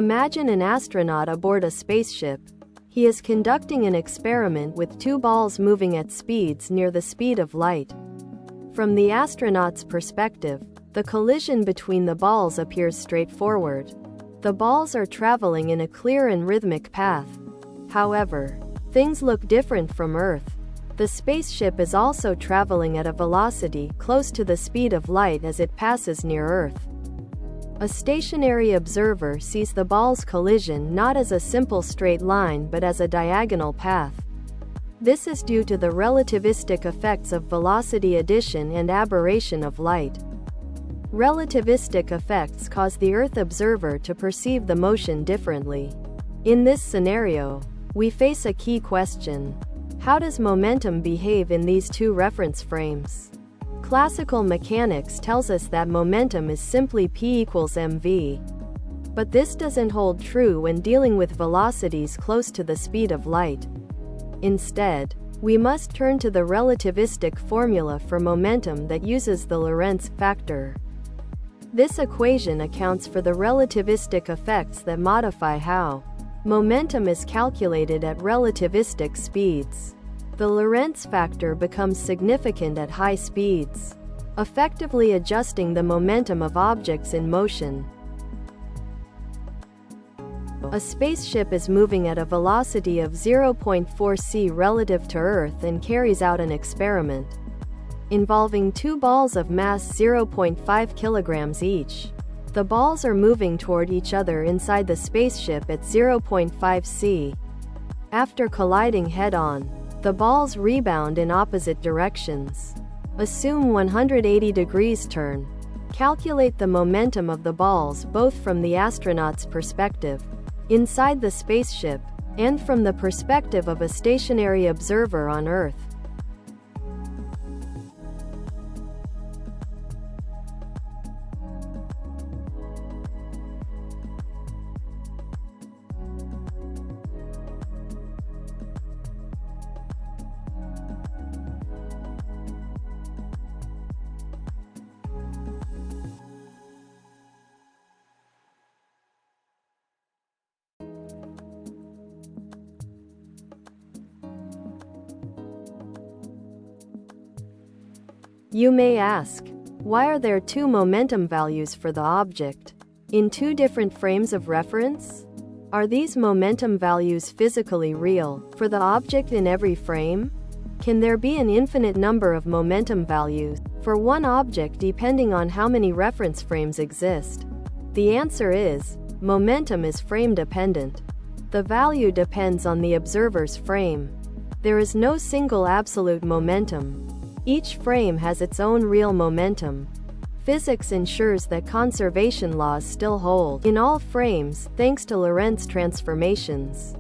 Imagine an astronaut aboard a spaceship. He is conducting an experiment with two balls moving at speeds near the speed of light. From the astronaut's perspective, the collision between the balls appears straightforward. The balls are traveling in a clear and rhythmic path. However, things look different from Earth. The spaceship is also traveling at a velocity close to the speed of light as it passes near Earth. A stationary observer sees the balls' collision not as a simple straight line but as a diagonal path. This is due to the relativistic effects of velocity addition and aberration of light. Relativistic effects cause the Earth observer to perceive the motion differently. In this scenario, we face a key question. How does momentum behave in these two reference frames? Classical mechanics tells us that momentum is simply P equals mv. But this doesn't hold true when dealing with velocities close to the speed of light. Instead, we must turn to the relativistic formula for momentum that uses the Lorentz factor. This equation accounts for the relativistic effects that modify how momentum is calculated at relativistic speeds. The Lorentz factor becomes significant at high speeds, effectively adjusting the momentum of objects in motion. A spaceship is moving at a velocity of 0.4 c relative to Earth and carries out an experiment involving two balls of mass 0.5 kilograms each. The balls are moving toward each other inside the spaceship at 0.5 c. After colliding head-on, the balls rebound in opposite directions. Assume 180 degrees turn. Calculate the momentum of the balls both from the astronaut's perspective, inside the spaceship, and from the perspective of a stationary observer on Earth. You may ask, why are there two momentum values for the object in two different frames of reference? Are these momentum values physically real for the object in every frame? Can there be an infinite number of momentum values for one object depending on how many reference frames exist? The answer is, momentum is frame dependent. The value depends on the observer's frame. There is no single absolute momentum. Each frame has its own real momentum. Physics ensures that conservation laws still hold in all frames, thanks to Lorentz transformations.